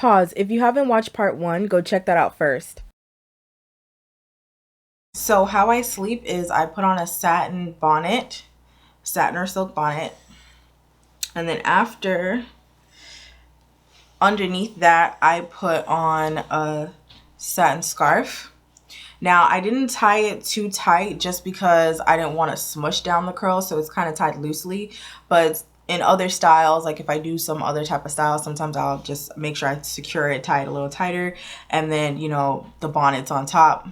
Pause. If you haven't watched part 1, go check that out first. So how I sleep is I put on a satin bonnet, satin or silk bonnet, and then underneath that I put on a satin scarf. Now I didn't tie it too tight just because I didn't want to smush down the curls, so it's kind of tied loosely. But in other styles, like if I do some other type of style, sometimes I'll just make sure I secure it, tie it a little tighter, and then, you know, the bonnet's on top,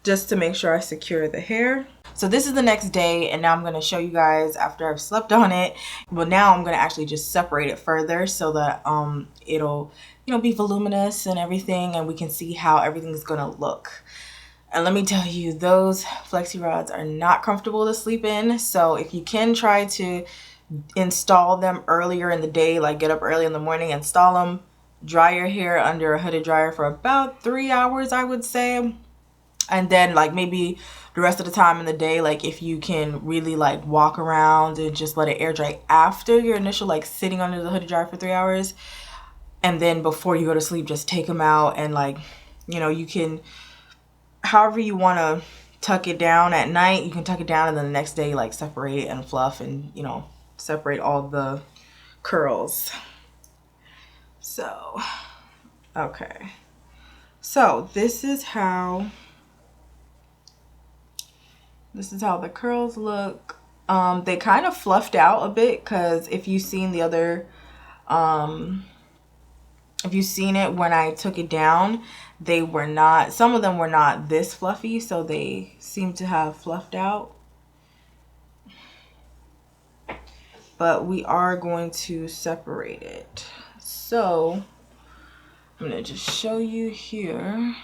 just to make sure I secure the hair. So this is the next day, and now I'm going to show you guys after I've slept on it. Well, now I'm going to actually just separate it further so that it'll, you know, be voluminous and everything, and we can see how everything's going to look. And let me tell you, those flexi rods are not comfortable to sleep in. So if you can try to install them earlier in the day, like get up early in the morning, install them, dry your hair under a hooded dryer for about 3 hours, I would say. And then like maybe the rest of the time in the day, like if you can really like walk around and just let it air dry after your initial like sitting under the hooded dryer for 3 hours. And then before you go to sleep, just take them out and like, you know, you can, however you want to tuck it down at night, you can tuck it down, and then the next day like separate it and fluff and, you know, separate all the curls. So, okay. So this is how the curls look. They kind of fluffed out a bit because if you've seen the other, if you've seen it when I took it down, they were not, some of them were not this fluffy, so they seem to have fluffed out. But we are going to separate it. So I'm going to just show you here.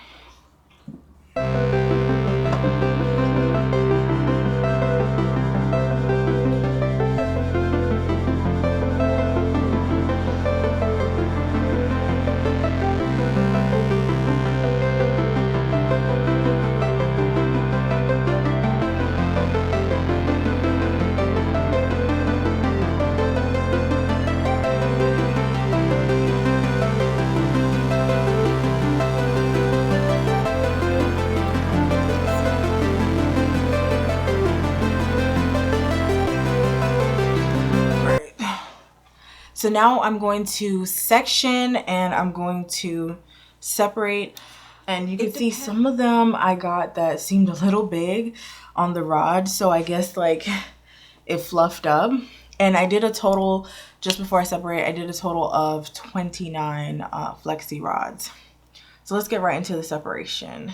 So now I'm going to section and I'm going to separate, and you can see some of them I got that seemed a little big on the rod, so I guess like it fluffed up. And I did a total, just before I separate, I did a total of 29 flexi rods. So let's get right into the separation.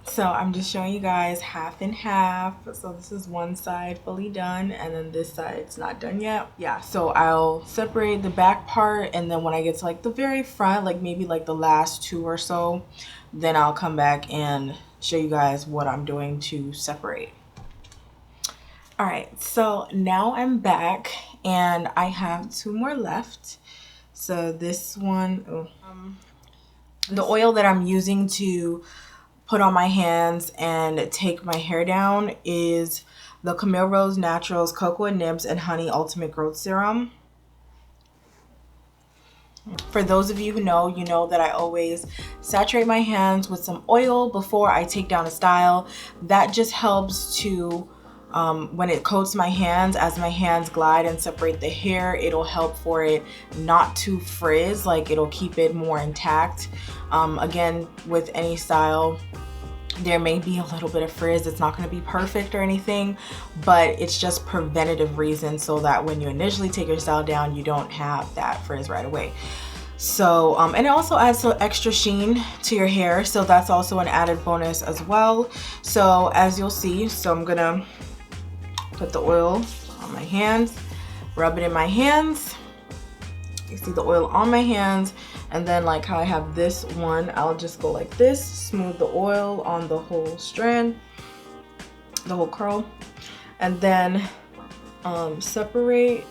So I'm just showing you guys half and half. So this is one side fully done, and then this side's not done yet. Yeah, so I'll separate the back part, and then when I get to like the very front, like maybe like the last 2 or so, then I'll come back and show you guys what I'm doing to separate. All right, so now I'm back and I have 2 more left. So this one, the oil that I'm using to put on my hands and take my hair down is the Camille Rose Naturals Cocoa and Nibs and Honey Ultimate Growth Serum. For those of you who know, you know that I always saturate my hands with some oil before I take down a style. That just helps to, when it coats my hands, as my hands glide and separate the hair, it'll help for it not to frizz, like it'll keep it more intact. Again, with any style, there may be a little bit of frizz. It's not going to be perfect or anything, but it's just preventative reasons so that when you initially take your style down, you don't have that frizz right away. So, and it also adds some extra sheen to your hair, so that's also an added bonus as well. So as you'll see, so I'm gonna put the oil on my hands, rub it in my hands. You see the oil on my hands, and then like how I have this one, I'll just go like this, smooth the oil on the whole strand, the whole curl, and then separate,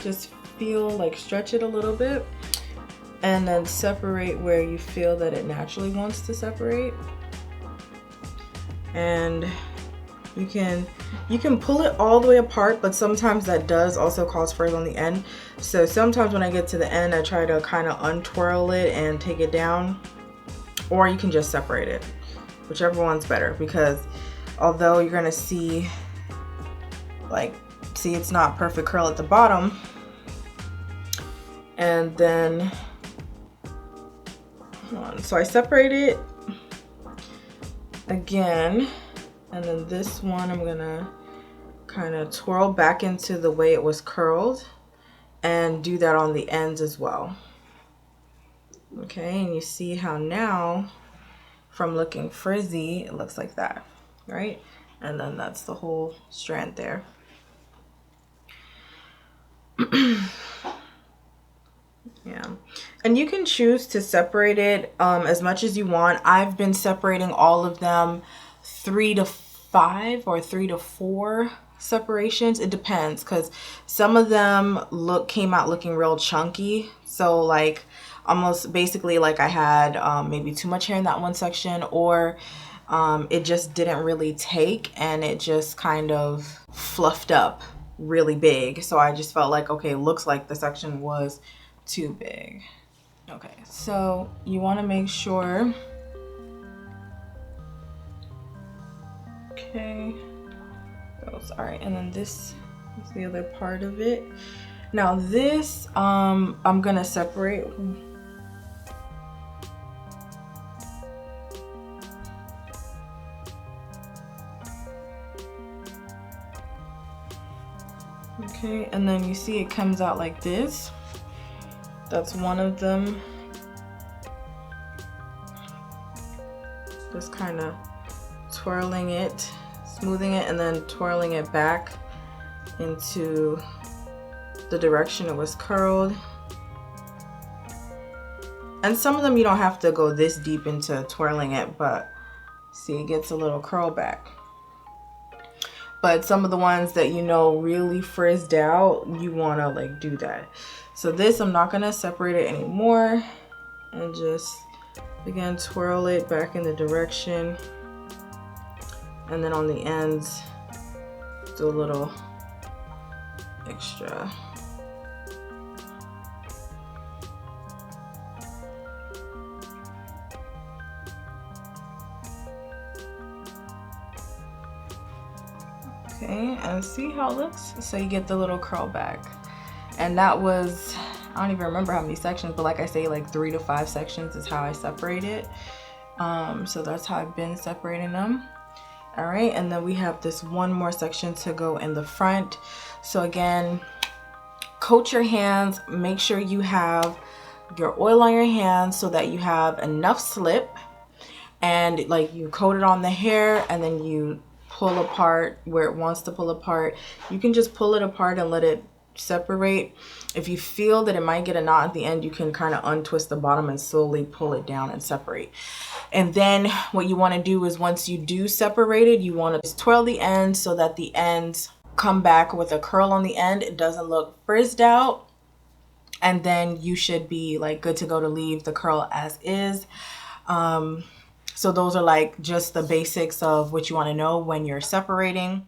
just feel like stretch it a little bit, and then separate where you feel that it naturally wants to separate. And You can pull it all the way apart, but sometimes that does also cause frizz on the end. So sometimes when I get to the end, I try to kind of untwirl it and take it down, or you can just separate it, whichever one's better, because although you're gonna see it's not perfect curl at the bottom, and then so I separate it again, and then this one I'm gonna kind of twirl back into the way it was curled and do that on the ends as well. Okay, and you see how now from looking frizzy it looks like that, right? And then that's the whole strand there. Yeah, and you can choose to separate it as much as you want. I've been separating all of them 3 to 5 or 3 to 4 separations. It depends, because some of them came out looking real chunky, so like almost basically like I had maybe too much hair in that one section, or it just didn't really take and it just kind of fluffed up really big. So I just felt like, okay, looks like the section was too big. Okay, so you want to make sure. Okay, oh, sorry. And then this is the other part of it. Now this I'm gonna separate. Okay, and then you see it comes out like this. That's one of them. Just kind of twirling it, smoothing it, and then twirling it back into the direction it was curled. And some of them you don't have to go this deep into twirling it, but see, it gets a little curl back. But some of the ones that you know really frizzed out, you want to like do that. So this, I'm not going to separate it anymore, and just again twirl it back in the direction, and then on the ends do a little extra. Okay, and see how it looks? So you get the little curl back. And that was, I don't even remember how many sections, but like I say, like 3 to 5 sections is how I separate it. So that's how I've been separating them. All right, and then we have this one more section to go in the front. So again, coat your hands, make sure you have your oil on your hands so that you have enough slip, and like you coat it on the hair, and then you pull apart where it wants to pull apart. You can just pull it apart and let it separate. If you feel that it might get a knot at the end, you can kind of untwist the bottom and slowly pull it down and separate. And then what you want to do is, once you do separate it, you want to twirl the ends so that the ends come back with a curl on the end. It doesn't look frizzed out, and then you should be like good to go to leave the curl as is. So those are like just the basics of what you want to know when you're separating.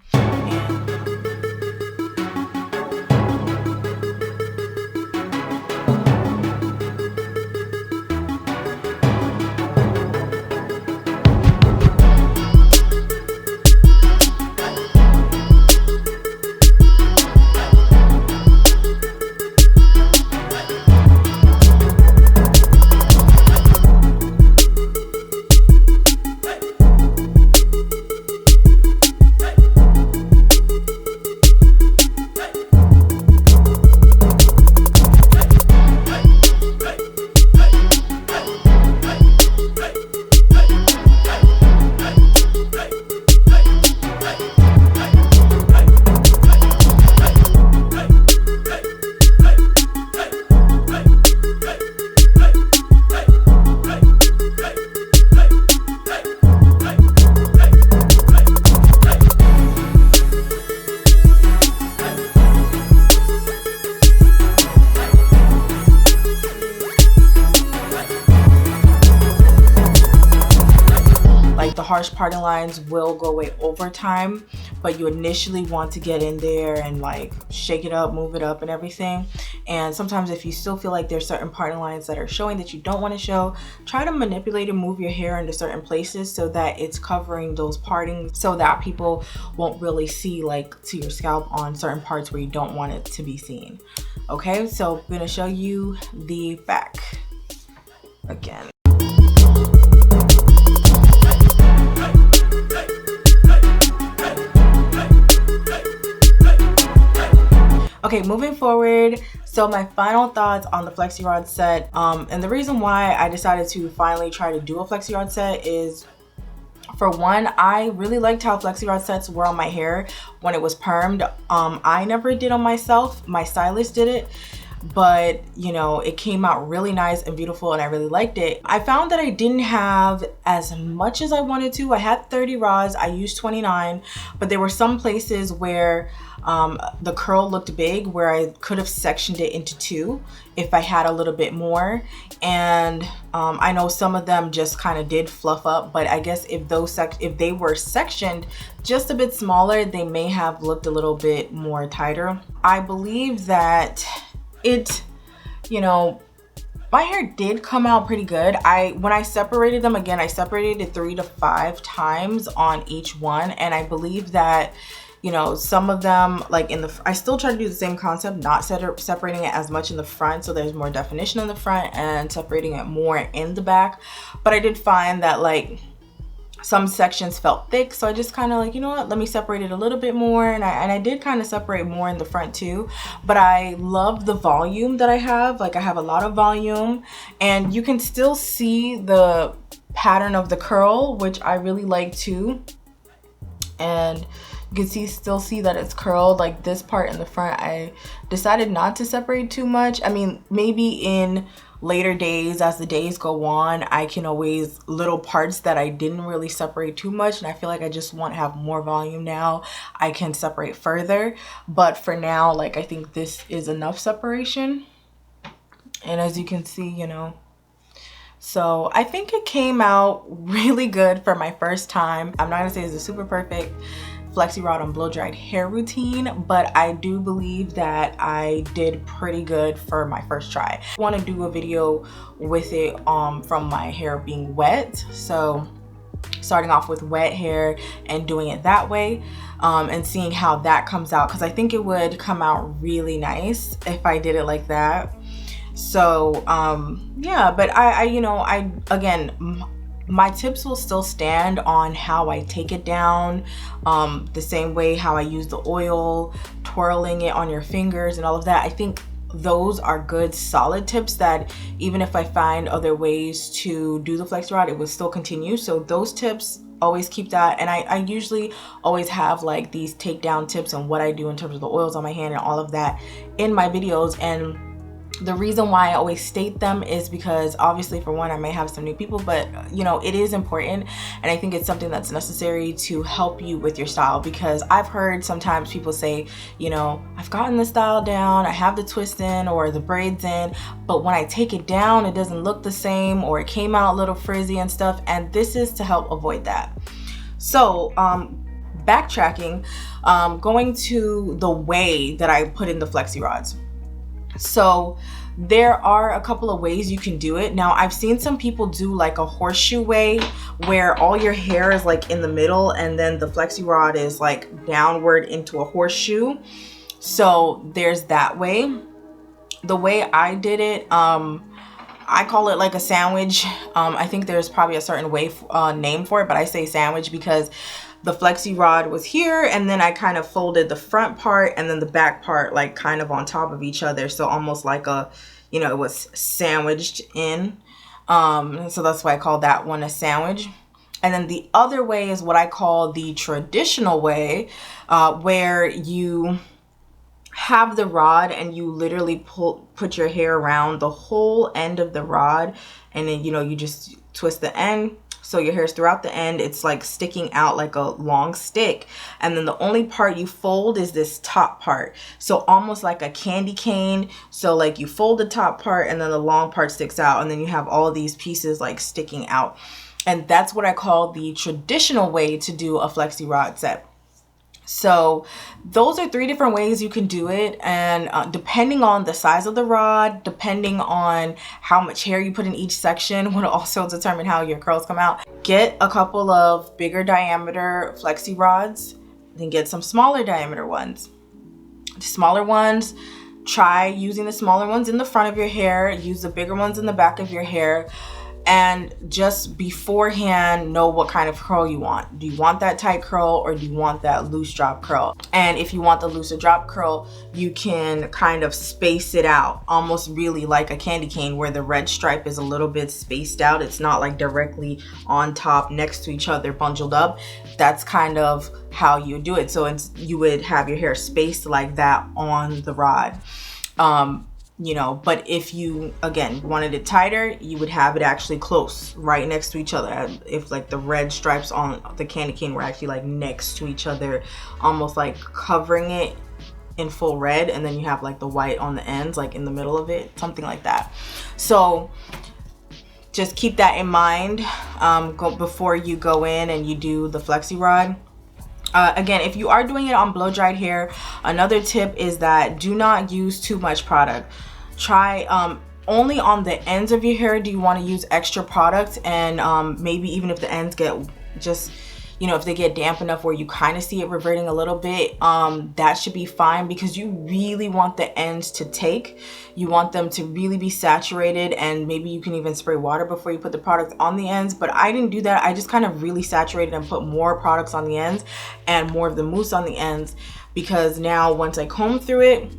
parting lines will go away over time, but you initially want to get in there and like shake it up, move it up and everything. And sometimes if you still feel like there's certain parting lines that are showing that you don't want to show, try to manipulate and move your hair into certain places so that it's covering those partings, so that people won't really see like to your scalp on certain parts where you don't want it to be seen. Okay, so I'm gonna show you the back again. Okay, moving forward, so my final thoughts on the Flexi Rod set, and the reason why I decided to finally try to do a Flexi Rod set is, for one, I really liked how Flexi Rod sets were on my hair when it was permed. I never did on myself, my stylist did it, but you know, it came out really nice and beautiful and I really liked it. I found that I didn't have as much as I wanted to. I had 30 rods, I used 29, but there were some places where the curl looked big, where I could have sectioned it into two if I had a little bit more. And I know some of them just kind of did fluff up, but I guess if they were sectioned just a bit smaller, they may have looked a little bit more tighter. I believe that it, you know, my hair did come out pretty good. When I separated them, again, I separated it 3 to 5 times on each one, and I believe that, you know, some of them, like I still try to do the same concept, not separating it as much in the front so there's more definition in the front, and separating it more in the back. But I did find that like some sections felt thick, so I just kind of like, you know what, let me separate it a little bit more. And I did kind of separate more in the front too, but I love the volume that I have. Like I have a lot of volume, and you can still see the pattern of the curl, which I really like too. And you can still see that it's curled. Like this part in the front, I decided not to separate too much. I mean, maybe in later days, as the days go on, I can always, little parts that I didn't really separate too much, and I feel like I just want to have more volume now, I can separate further. But for now, like I think this is enough separation. And as you can see, you know, so I think it came out really good for my first time. I'm not gonna say it's a super perfect Flexi Rod on blow dried hair routine, but I do believe that I did pretty good for my first try. I want to do a video with it from my hair being wet, so starting off with wet hair and doing it that way, and seeing how that comes out, because I think it would come out really nice if I did it like that. So yeah, but I you know, again, my tips will still stand on how I take it down, the same way how I use the oil, twirling it on your fingers and all of that. I think those are good solid tips that even if I find other ways to do the Flexi Rod, it will still continue. So those tips, always keep that. And I usually always have like these takedown tips and what I do in terms of the oils on my hand and all of that in my videos. And the reason why I always state them is because obviously, for one, I may have some new people, but you know, it is important, and I think it's something that's necessary to help you with your style. Because I've heard sometimes people say, you know, I've gotten the style down, I have the twist in or the braids in, but when I take it down, it doesn't look the same, or it came out a little frizzy and stuff. And this is to help avoid that. So backtracking, going to the way that I put in the Flexi Rods. So there are a couple of ways you can do it. Now, I've seen some people do like a horseshoe way, where all your hair is like in the middle and then the Flexi Rod is like downward into a horseshoe. So there's that way. The way I did it, I call it like a sandwich. I think there's probably a certain way name for it, but I say sandwich because the Flexi Rod was here, and then I kind of folded the front part and then the back part like kind of on top of each other, so almost like a, you know, it was sandwiched in. So that's why I call that one a sandwich. And then the other way is what I call the traditional way, where you have the rod and you literally put your hair around the whole end of the rod, and then, you know, you just twist the end. So your hair's throughout the end, it's like sticking out like a long stick. And then the only part you fold is this top part. So almost like a candy cane. So like you fold the top part and then the long part sticks out, and then you have all these pieces like sticking out. And that's what I call the traditional way to do a flexi rod set. So those are 3 different ways you can do it, and depending on the size of the rod, depending on how much hair you put in each section, will also determine how your curls come out. Get a couple of bigger diameter flexi rods, then get some smaller diameter ones. The smaller ones, try using the smaller ones in the front of your hair, use the bigger ones in the back of your hair, and just beforehand know what kind of curl you want. Do you want that tight curl or do you want that loose drop curl? And if you want the looser drop curl, you can kind of space it out, almost really like a candy cane where the red stripe is a little bit spaced out. It's not like directly on top next to each other bundled up. That's kind of how you do it. So you would have your hair spaced like that on the rod. You know, but if you, again, wanted it tighter, you would have it actually close, right next to each other. If like the red stripes on the candy cane were actually like next to each other, almost like covering it in full red, and then you have like the white on the ends, like in the middle of it, something like that. So just keep that in mind before you go in and you do the flexi rod. Again, if you are doing it on blow dried hair, another tip is that do not use too much product. Try only on the ends of your hair do you want to use extra product, and maybe even if the ends get just, you know, if they get damp enough where you kind of see it reverting a little bit, that should be fine, because you really want the ends to take. You want them to really be saturated, and maybe you can even spray water before you put the product on the ends. But I didn't do that. I just kind of really saturated and put more products on the ends and more of the mousse on the ends, because now once I comb through it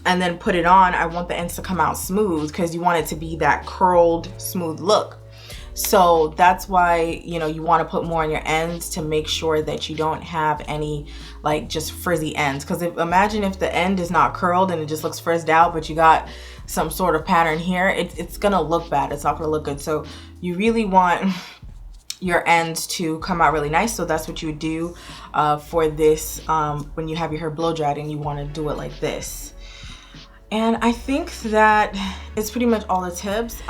and then put it on, I want the ends to come out smooth, because you want it to be that curled, smooth look. So that's why, you know, you want to put more on your ends to make sure that you don't have any like just frizzy ends. Because imagine if the end is not curled and it just looks frizzed out, but you got some sort of pattern here, it's gonna look bad. It's not gonna look good. So you really want your ends to come out really nice. So that's what you would do for this when you have your hair blow dried and you want to do it like this. And I think that is pretty much all the tips.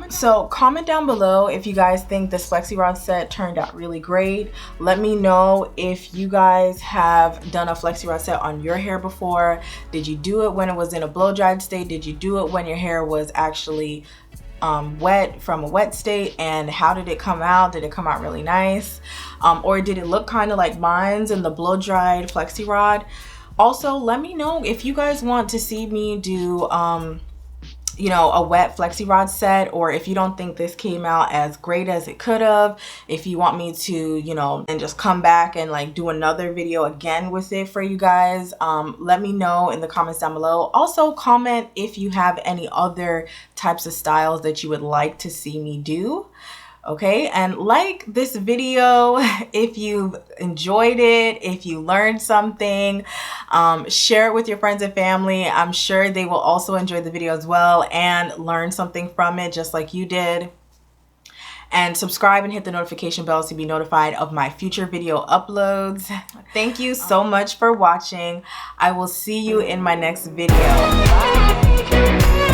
So comment down below if you guys think this flexi rod set turned out really great. Let me know if you guys have done a flexi rod set on your hair before. Did you do it when it was in a blow dried state? Did you do it when your hair was actually wet from a wet state? And how did it come out? Did it come out really nice? Or did it look kind of like mine's in the blow dried flexi rod? Also, let me know if you guys want to see me do, you know, a wet flexi rod set, or if you don't think this came out as great as it could have, if you want me to, you know, and just come back and like do another video again with it for you guys, let me know in the comments down below. Also, comment if you have any other types of styles that you would like to see me do. Okay, and like this video if you've enjoyed it, if you learned something, share it with your friends and family. I'm sure they will also enjoy the video as well and learn something from it just like you did. And subscribe and hit the notification bell to be notified of my future video uploads. Thank you so much for watching. I will see you in my next video. Bye.